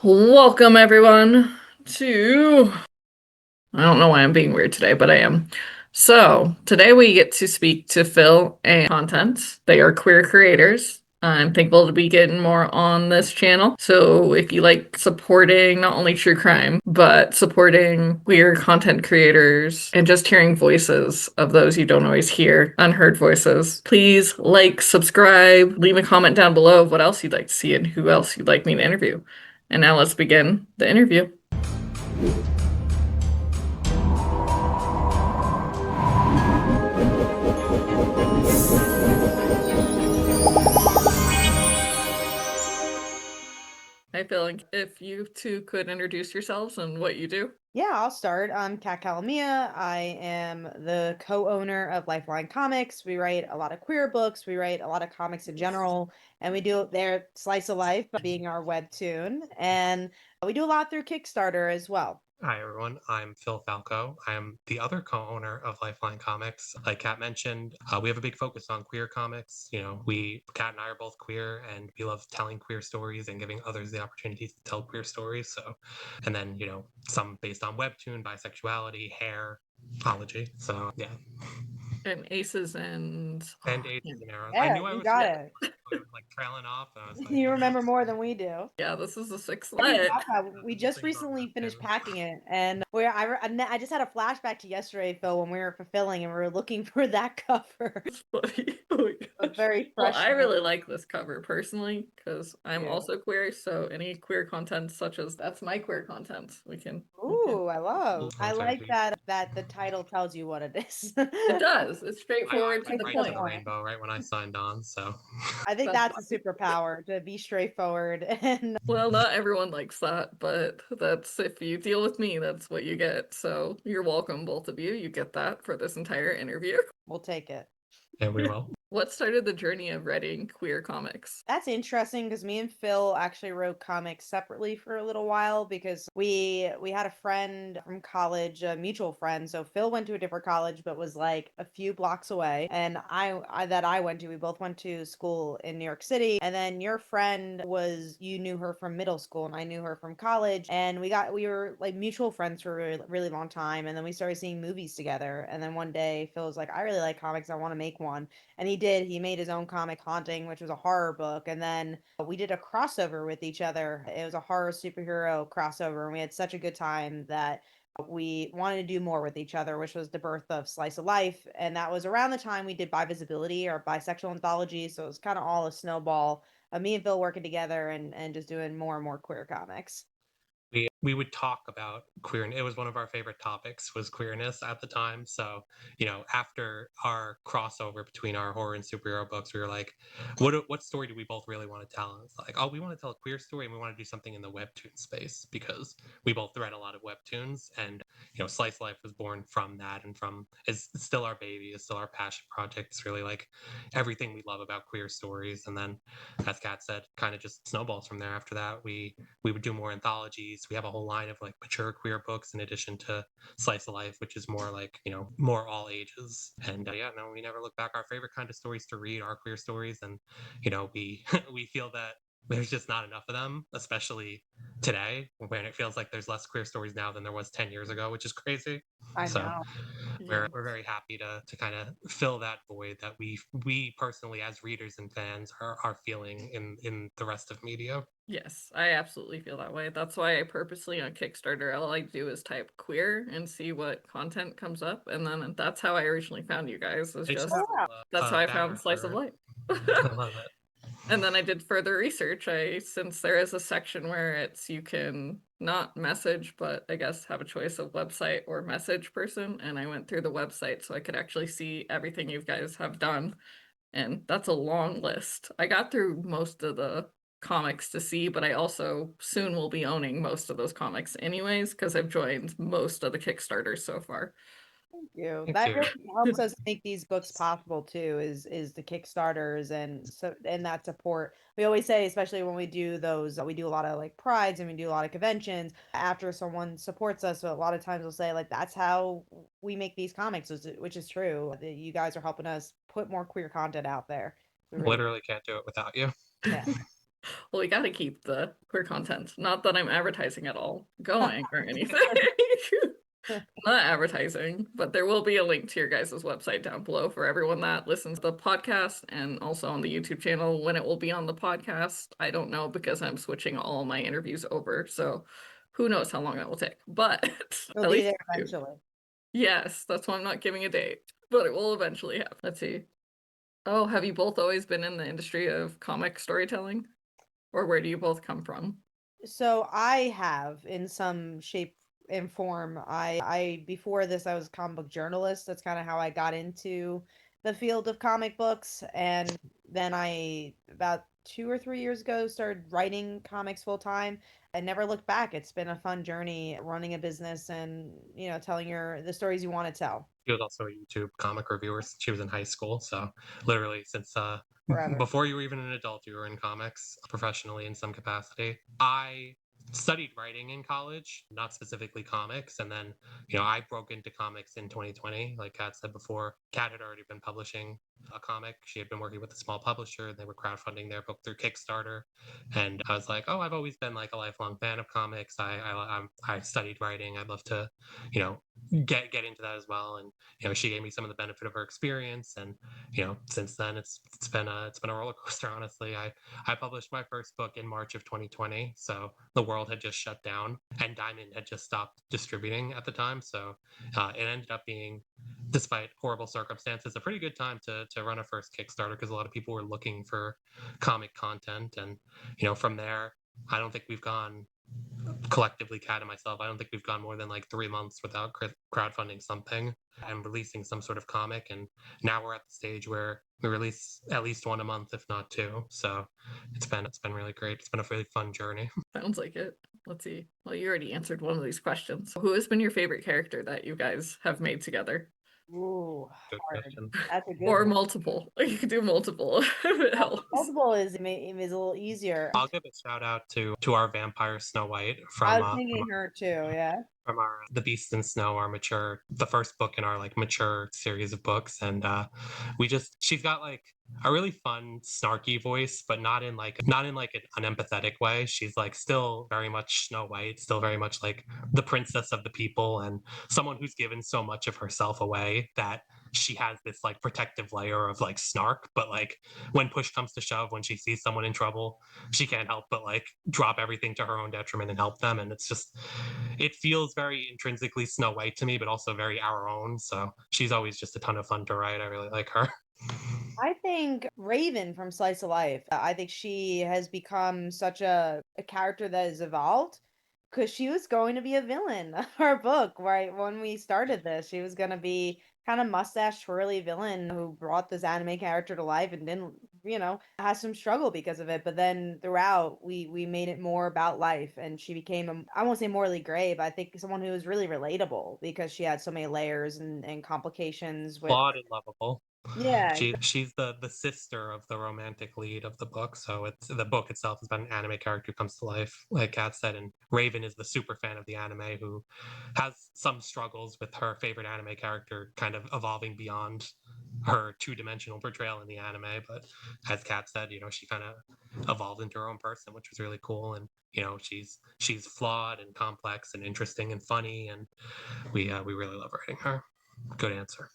Welcome everyone to I don't know why I'm being weird today, but I am. So, today we get to speak to Phil and Content. They are queer creators. I'm thankful to be getting more on this channel. So, if you like supporting not only true crime, but supporting queer content creators and just hearing voices of those you don't always hear, unheard voices, please like, subscribe, leave a comment down below of what else you'd like to see and who else you'd like me to interview. And now let's begin the interview. Hi, Phil. If you two could introduce yourselves and what you do. Yeah, I'll start. I'm Kat Calamia. I am the co-owner of Lifeline Comics. We write a lot of queer books. We write a lot of comics in general, and we do their slice of life being our webtoon, and we do a lot through Kickstarter as well. Hi, everyone. I'm Phil Falco. I'm the other co-owner of Lifeline Comics. Like Kat mentioned, we have a big focus on queer comics. Kat and I are both queer, and we love telling queer stories and giving others the opportunity to tell queer stories. And then, some based on webtoon, bisexuality, hair, ology. So, yeah. And aces And ages and arrows. I Yeah, knew I you was got forgetting, it. but I was like trailing off. And I was like, You remember more than we do. yeah, this is a six Already lit. got that. We just things on recently finished webtoon. packing it, and I just had a flashback to yesterday, Phil, when we were fulfilling and we were looking for that cover. It's funny. Oh my It was gosh. very Well, fresh. I really like this cover personally because I'm Yeah. also queer. So any queer content such as that's my queer content. We can. Ooh, I love. I Sorry, like that the title tells you what it is. It does. It's I straightforward to went It's the to right the to the point. point. rainbow right when I signed on. So. I think That's that's a superpower to be straightforward and Well, not everyone likes that, but that's if you deal with me, that's what you get. So you're welcome, both of you. You get that for this entire interview. we'll take it. And we will. What started the journey of writing queer comics? That's interesting because me and Phil actually wrote comics separately for a little while because we had a friend from college, a mutual friend. So Phil went to a different college, but was like a few blocks away, and I went to. We both went to school in New York City, and then your friend was you knew her from middle school, and I knew her from college, and we were like mutual friends for a really, really long time, and then we started seeing movies together, and then one day Phil was like, I really like comics, I want to make one. And he did. He made his own comic Haunting, which was a horror book. And then we did a crossover with each other. It was a horror superhero crossover. And we had such a good time that we wanted to do more with each other, which was the birth of Slice of Life. And that was around the time we did Bi Visibility or Bisexual Anthology. So it was kind of all a snowball of me and Phil working together and just doing more and more queer comics. We would talk about queer, and it was one of our favorite topics was queerness at the time. So after our crossover between our horror and superhero books, we were like, what story do we both really want to tell? And it's like, oh, we want to tell a queer story, and we want to do something in the webtoon space because we both read a lot of webtoons, and Slice Life was born from that, and from it's still our baby, it's still our passion project. It's really like everything we love about queer stories. And then, as Kat said, kind of just snowballs from there. After that, we would do more anthologies. We have a whole line of like mature queer books in addition to Slice of Life, which is more like, more all ages. And yeah, no, we never look back. Our favorite kind of stories to read are queer stories. And, we, we feel that there's just not enough of them, especially today when it feels like there's less queer stories now than there was 10 years ago, which is crazy. I So know. Yeah. we're very happy to kind of fill that void that we personally as readers and fans are feeling in the rest of media. Yes, I absolutely feel that way. That's why I purposely on Kickstarter, all I do is type queer and see what content comes up. And then that's how I originally found you guys, was They should just have Oh, wow. that's how a I found banner Slice of for Life. it. I love it. And then I did further research. Since there is a section where it's you can not message, but I guess have a choice of website or message person. And I went through the website so I could actually see everything you guys have done. And that's a long list. I got through most of the comics to see, but I also soon will be owning most of those comics anyways, because I've joined most of the Kickstarters so far. Thank you. Thank That you. really helps us make these books possible too, is the Kickstarters and that support. We always say, especially when we do those, we do a lot of like prides and we do a lot of conventions. After someone supports us, so a lot of times we'll say like that's how we make these comics, which is true. That you guys are helping us put more queer content out there. We really, Literally can't do it without you. yeah. Well, we gotta keep the queer content. Not that I'm advertising at all, going or anything. Not advertising, but there will be a link to your guys' website down below for everyone that listens to the podcast and also on the YouTube channel. When it will be on the podcast, I don't know because I'm switching all my interviews over. So who knows how long that will take. But It'll at be least there eventually. yes, that's why I'm not giving a date, but it will eventually happen. Let's see. Oh, have you both always been in the industry of comic storytelling? Or where do you both come from? So I have, in some shape and form, I before this I was a comic book journalist. That's kind of how I got into the field of comic books, and then I about 2 or 3 years ago started writing comics full time. I never looked back. It's been a fun journey running a business and telling the stories you want to tell She was also a YouTube comic reviewer since she was in high school. So literally since forever. before you were even an adult, you were in comics professionally in some capacity. I studied writing in college, not specifically comics, and then I broke into comics in 2020. Like Kat said before, Kat had already been publishing a comic. She had been working with a small publisher. They were crowdfunding their book through Kickstarter, and I was like, oh, I've always been like a lifelong fan of comics. I studied writing. I'd love to, you know, get into that as well. And she gave me some of the benefit of her experience, and since then it's been a roller coaster. Honestly, I published my first book in March of 2020, so the world had just shut down and Diamond had just stopped distributing at the time. So it ended up being, despite horrible circumstances, a pretty good time to run a first Kickstarter, because a lot of people were looking for comic content. And from there, I don't think we've gone, collectively, Kat and myself, I don't think we've gone more than like 3 months without crowdfunding something and releasing some sort of comic. And now we're at the stage where we release at least one a month, if not two. So it's been really great. It's been a really fun journey. Sounds like it. Let's see. Well, you already answered one of these questions. Who has been your favorite character that you guys have made together? Ooh, Good hard. question. That's a good Or one. multiple. You could do multiple if it helps. Multiple is a little easier. I'll give a shout out to our vampire Snow White I from was thinking her too, yeah. from our The Beast and Snow, our the first book in our like mature series of books. And she's got like a really fun snarky voice, but not in like an empathetic way. She's like still very much Snow White, still very much like the princess of the people, and someone who's given so much of herself away that she has this like protective layer of like snark. But like when push comes to shove, when she sees someone in trouble, she can't help but like drop everything to her own detriment and help them. And it feels very intrinsically Snow White to me, but also very our own. So she's always just a ton of fun to write. I really like her. I think Raven from Slice of Life, I think she has become such a character that has evolved because she was going to be a villain of our book, right? When we started this, she was going to be kind of mustache twirly villain who brought this anime character to life and didn't, has some struggle because of it. But then throughout, we made it more about life, and she became, I won't say morally gray, but I think someone who was really relatable because she had so many layers and complications with, Flawed and lovable. yeah. She's the sister of the romantic lead of the book. So it's the book itself is about an anime character who comes to life, like Kat said, and Raven is the super fan of the anime who has some struggles with her favorite anime character kind of evolving beyond her two-dimensional portrayal in the anime. But as Kat said, she kind of evolved into her own person, which was really cool. And she's flawed and complex and interesting and funny, and we really love writing her. Good answer.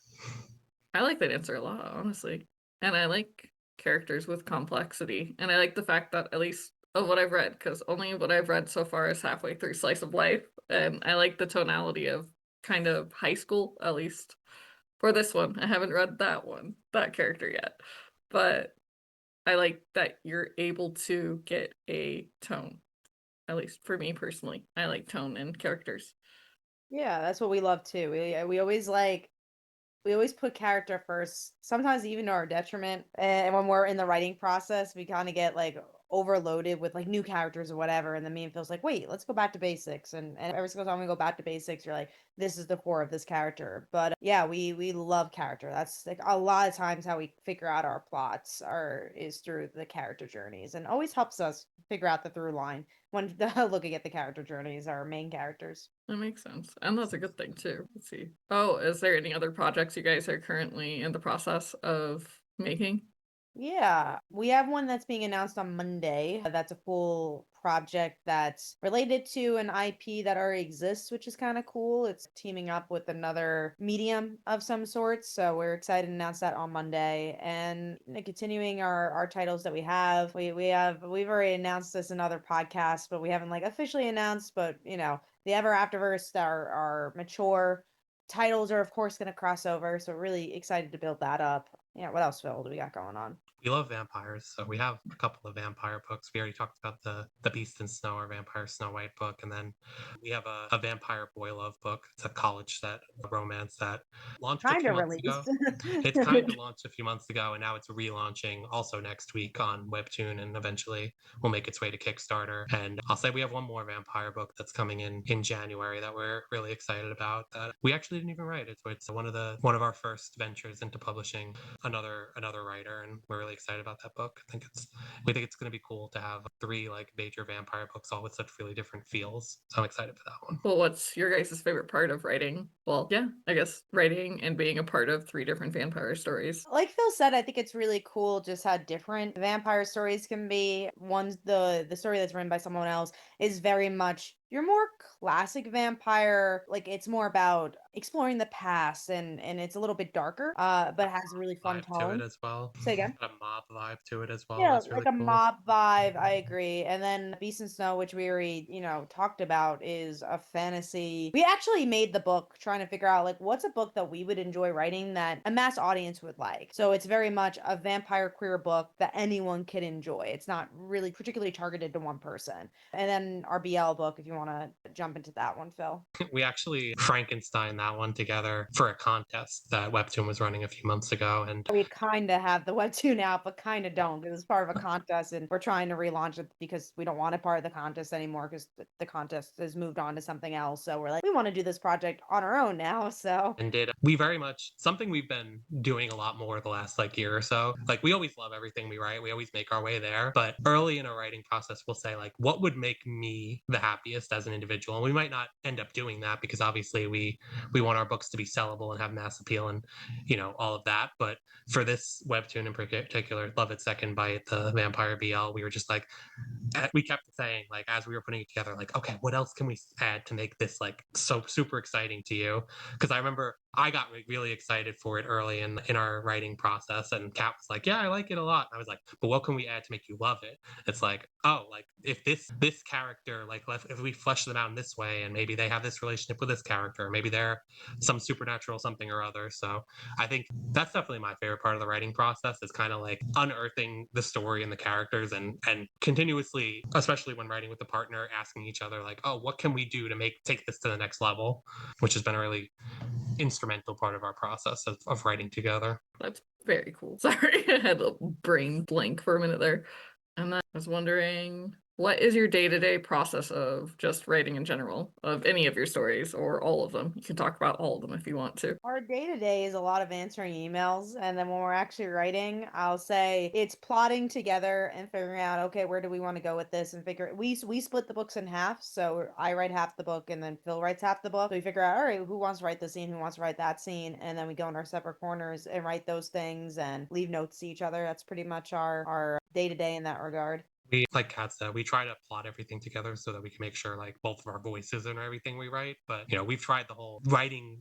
I like that answer a lot, honestly. And I like characters with complexity. And I like the fact that, at least of what I've read, because only what I've read so far is halfway through Slice of Life. And I like the tonality of kind of high school, at least for this one. I haven't read that character yet. But I like that you're able to get a tone, at least for me personally. I like tone in characters. Yeah, that's what we love too. We always put character first, sometimes even to our detriment. And when we're in the writing process, we kind of get like overloaded with like new characters or whatever. And then me and Phil's like, wait, let's go back to basics. And every single time we go back to basics, you're like, this is the core of this character. But yeah, we love character. That's like a lot of times how we figure out our plots is through the character journeys, and always helps us figure out the through line when looking at the character journeys, our main characters. That makes sense. And that's a good thing too. Let's see. Oh, is there any other projects you guys are currently in the process of making? Yeah, we have one that's being announced on Monday. That's a full project that's related to an IP that already exists, which is kind of cool. It's teaming up with another medium of some sort. So we're excited to announce that on Monday. And continuing our titles that we have, we've already announced this in other podcasts, but we haven't like officially announced. But the Ever Afterverse, our mature titles are of course going to cross over. So really excited to build that up. Yeah, what else, Phil, do we got going on? We love vampires, so we have a couple of vampire books. We already talked about the Beast in Snow, our vampire Snow White book, and then we have a vampire boy love book. It's a college set, a romance that launched a Kind few of months ago. released. It's kind of launched a few months ago, and now it's relaunching also next week on Webtoon, and eventually will make its way to Kickstarter. And I'll say we have one more vampire book that's coming in January that we're really excited about. That we actually didn't even write. It's one of our first ventures into publishing another writer, and we're really excited about that book. We think it's going to be cool to have three like major vampire books all with such really different feels. So I'm excited for that one. Well, what's your guys' favorite part of writing? Well, yeah, I guess writing and being a part of three different vampire stories. Like Phil said, I think it's really cool just how different vampire stories can be. One's the story that's written by someone else is very much your more classic vampire. Like it's more about exploring the past and it's a little bit darker, but has a really fun Vibe to it tone. as well. Say again. A mob vibe to it as well. Yeah, That's like really a cool. mob vibe, I agree. And then Beast and Snow, which we already, talked about, is a fantasy. We actually made the book trying to figure out like what's a book that we would enjoy writing that a mass audience would like. So it's very much a vampire queer book that anyone can enjoy. It's not really particularly targeted to one person. And then our BL book, if you want to jump into that one, Phil. We actually Frankenstein that one together for a contest that Webtoon was running a few months ago, and We kind of have the webtoon out, but kind of don't because it's part of a contest, and we're trying to relaunch it because we don't want it part of the contest anymore because the contest has moved on to something else. So we're like, we want to do this project on our own now. So did we very much something we've been doing a lot more the last like year or so. Like we always love everything we write. We always make our way there. But early in a writing process, we'll say like, what would make me the happiest as an individual? And we might not end up doing that because obviously we want our books to be sellable and have mass appeal and all of that. But for this webtoon in particular, Love It Second Bite, the Vampire BL, we were just like we kept saying like as we were putting it together like okay what else can we add to make this like so super exciting to you, because I remember I got really excited for it early in our writing process, and Kat was like, yeah, I like it a lot. And I was like, but what can we add to make you love it? It's like, oh, like if this character, like if we flesh them out in this way and maybe they have this relationship with this character, or maybe they're some supernatural something or other. So I think that's definitely my favorite part of the writing process, is kind of like unearthing the story and the characters, and continuously, especially when writing with a partner, asking each other like, oh, what can we do to take this to the next level, which has been a really instrumental part of our process of writing together. That's very cool. Sorry, I had a brain blank for a minute there. And then I was wondering, what is your day-to-day process of just writing in general, of any of your stories or all of them? You can talk about all of them if you want to. our day to day is a lot of answering emails. And then when we're actually writing, I'll say it's plotting together and figuring out, okay, where do we want to go with this? And we split the books in half. So I write half the book and then Phil writes half the book. So we figure out, all right, who wants to write this scene? Who wants to write that scene? And then we go in our separate corners and write those things and leave notes to each other. That's pretty much our day to day in that regard. We, like Kat said, we try to plot everything together so that we can make sure like both of our voices in everything we write. But we've tried the whole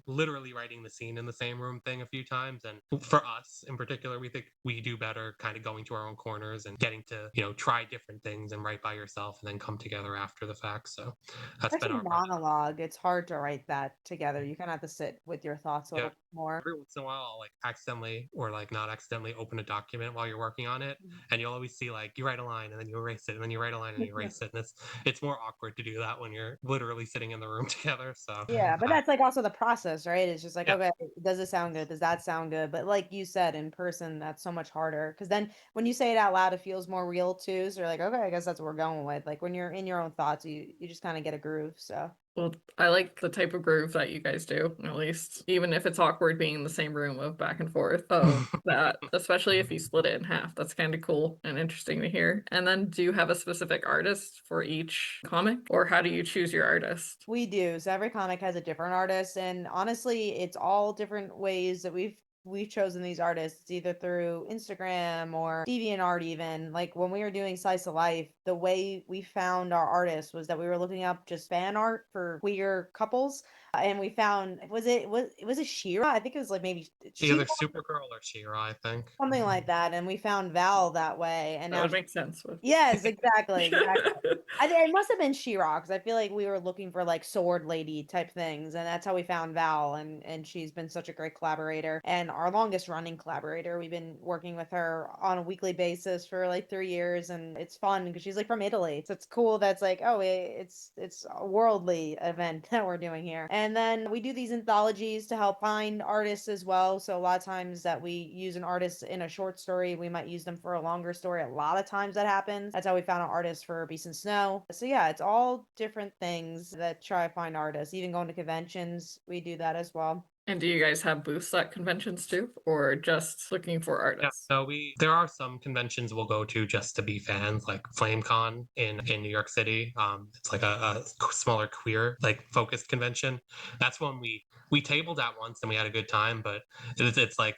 literally writing the scene in the same room thing a few times. And for us in particular, we think we do better kind of going to our own corners and getting to try different things and write by yourself and then come together after the fact. So that's been Especially our process. monologue, it's hard to write that together. You kind of have to sit with your thoughts a Yeah. little more. Every once in a while I'll like accidentally or like not accidentally open a document while you're working on it, and you'll always see like you write a line and then you erase it and then you write a line and you erase it, and it's more awkward to do that when you're literally sitting in the room together. So Yeah, but that's like also the process, right? It's just like, yeah. okay, does it sound good? Does that sound good? But like you said, in person, that's so much harder because then when you say it out loud, it feels more real too. So you're like, okay, I guess that's what we're going with. Like when you're in your own thoughts, you just kind of get a groove. So Well, I like the type of groove that you guys do, at least, even if it's awkward being in the same room of back and forth. Oh, that, especially if you split it in half, that's kind of cool and interesting to hear. And then, do you have a specific artist for each comic, or how do you choose your artist? we do. So every comic has a different artist, and honestly, it's all different ways that we've we've chosen these artists either through Instagram or DeviantArt even. Like when we were doing Slice of Life, the way we found our artists was that we were looking up just fan art for queer couples. And we found was it Shira? I think it was like maybe Shira, Either Supergirl or She-Ra, I think. something like that. And we found Val that way. And That now would make sense with yes, exactly, exactly. I think it must have been She-Ra because I feel like we were looking for like sword lady type things, and that's how we found Val. And she's been such a great collaborator and our longest running collaborator. We've been working with her on a weekly basis for like 3 years, and it's fun because she's like from Italy, so it's cool. That's like it's a worldly event that we're doing here. And then we do these anthologies to help find artists as well. So a lot of times that we use an artist in a short story, we might use them for a longer story. A lot of times that happens. That's how we found an artist for Beast and Snow. So yeah, it's all different things that try to find artists. Even going to conventions, we do that as well. And do you guys have booths at conventions too, or just looking for Yeah, artists? so there are some conventions we'll go to just to be fans, like FlameCon in New York City. It's like a smaller queer like focused convention. That's when we tabled at once and we had a good time, but it's like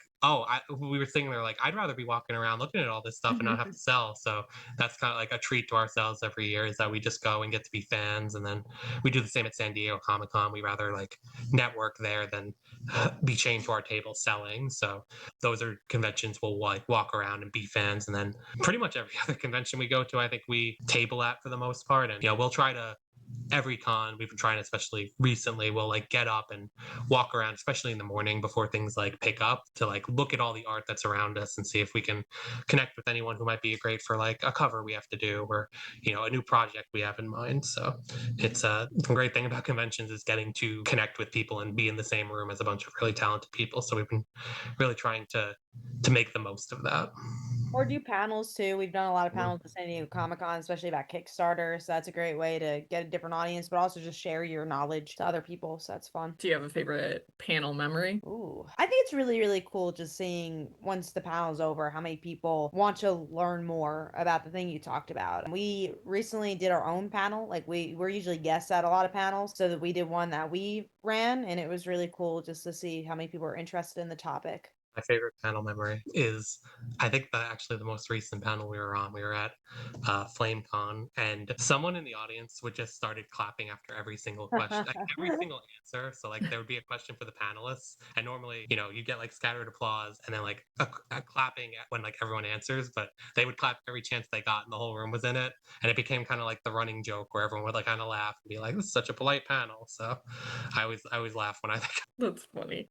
we were sitting there like I'd rather be walking around looking at all this stuff and not have to sell. So that's kind of like a treat to ourselves every year is that we just go and get to be fans, and then we do the same at San Diego Comic Con. We rather like network there than be chained to our table selling. So those are conventions we'll like walk around and be fans, and then pretty much every other convention we go to, I think we table at for the most part. And we'll try to every con we've been trying, especially recently, we'll like get up and walk around, especially in the morning before things like pick up, to like look at all the art that's around us and see if we can connect with anyone who might be great for like a cover we have to do, or a new project we have in mind. So it's the great thing about conventions is getting to connect with people and be in the same room as a bunch of really talented people. So we've been really trying to make the most of that. Or do panels too. We've done a lot of panels at San Diego Comic Con, especially about Kickstarter. So that's a great way to get a different audience, but also just share your knowledge to other people. So that's fun. Do you have a favorite panel memory? Ooh, I think it's really, really cool just seeing once the panel's over how many people want to learn more about the thing you talked about. We recently did our own panel. Like we're usually guests at a lot of panels, so that we did one that we ran, and it was really cool just to see how many people are interested in the topic. My favorite panel memory is, I think, actually the most recent panel we were on. We were at FlameCon, and someone in the audience would just started clapping after every single question, like every single answer. So like there would be a question for the panelists, and normally you get like scattered applause and then like a clapping when like everyone answers, but they would clap every chance they got, and the whole room was in it, and it became kind of like the running joke where everyone would like kind of laugh and be like, "This is such a polite panel." So I always laugh when I think. That's funny.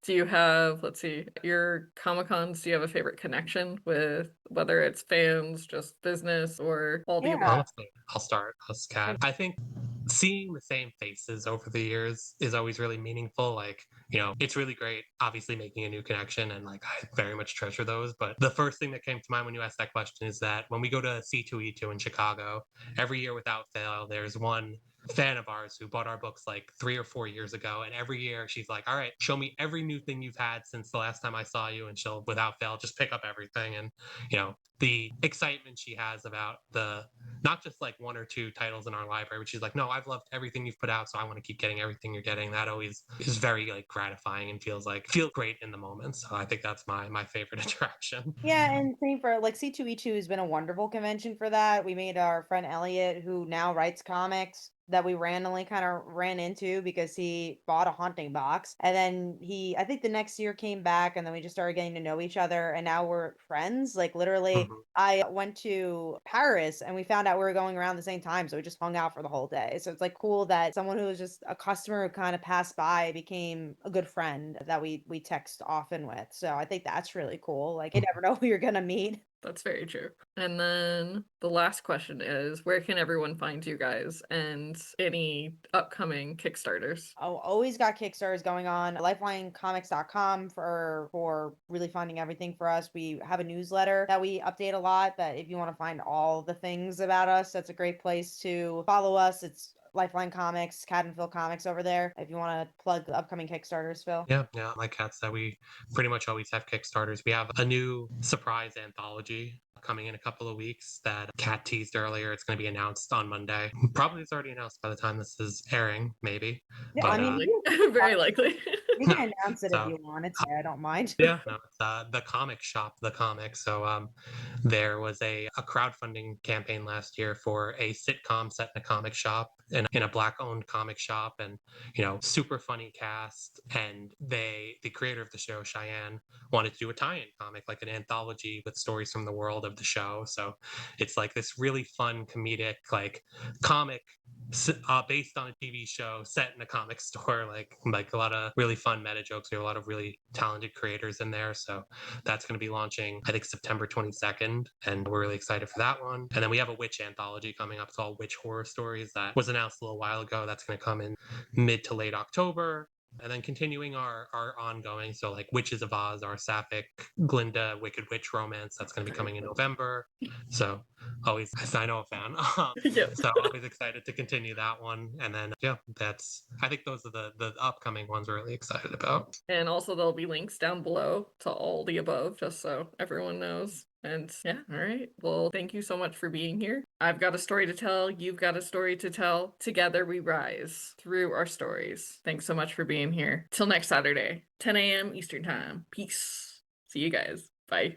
Do you have, let's see, your Comic Cons, do you have a favorite connection with whether it's fans, just business, or all the Yeah. above? Honestly, I'll start. Kat. I think seeing the same faces over the years is always really meaningful. Like, it's really great, obviously, making a new connection, and like I very much treasure those. But the first thing that came to mind when you asked that question is that when we go to C2E2 in Chicago, every year without fail, there's one fan of ours who bought our books like 3 or 4 years ago, and every year she's like, all right, show me every new thing you've had since the last time I saw you, and she'll without fail just pick up everything. And the excitement she has about the not just like one or two titles in our library, but she's like, no, I've loved everything you've put out, so I want to keep getting everything you're getting. That always is very like gratifying and feel great in the moment. So I think that's my favorite attraction. Yeah, and same for like C2E2 has been a wonderful convention for that. We made our friend Elliot, who now writes comics, that we randomly kind of ran into because he bought a haunting box. And then I think the next year came back, and then we just started getting to know each other. And now we're friends. Like literally, Mhm. I went to Paris and we found out we were going around the same time. So we just hung out for the whole day. So it's like cool that someone who was just a customer who kind of passed by became a good friend that we text often with. So I think that's really cool. Like you never know who you're gonna meet. That's very true. And then the last question is, where can everyone find you guys and any upcoming Kickstarters? Oh, always got Kickstarters going on. LifelineComics.com for really finding everything for us. We have a newsletter that we update a lot. That if you want to find all the things about us, that's a great place to follow us. It's Lifeline Comics, Cat and Phil Comics over there. If you want to plug the upcoming Kickstarters, Phil. Yeah. Like Kat said, we pretty much always have Kickstarters. We have a new surprise anthology coming in a couple of weeks that Kat teased earlier. It's going to be announced on Monday. Probably it's already announced by the time this is airing, maybe. Yeah, But I mean, Very likely. You can announce it if So you want. It's I don't mind. yeah, no, it's the comic shop, the comic. So there was a crowdfunding campaign last year for a sitcom set in a comic shop, in a black owned comic shop, and super funny cast. And the creator of the show, Cheyenne, wanted to do a tie-in comic, like an anthology with stories from the world of the show. So it's like this really fun comedic like comic based on a TV show set in a comic store, like a lot of really fun meta jokes. We have a lot of really talented creators in there, so that's going to be launching, I think, September 22nd, and we're really excited for that one. And then we have a witch anthology coming up. It's all witch horror stories that was announced a little while ago. That's going to come in mid to late October. And then continuing our ongoing, so like Witches of Oz, our Sapphic Glinda Wicked Witch romance, that's going to be coming in November. So always, I know a fan. Yep. So always excited to continue that one. And then yeah, I think those are the upcoming ones we're really excited about. And also there'll be links down below to all the above, just so everyone knows. And yeah, all right. Well, thank you so much for being here. I've got a story to tell. You've got a story to tell. Together we rise through our stories. Thanks so much for being here. Till next Saturday, 10 a.m. Eastern Time. Peace. See you guys. Bye.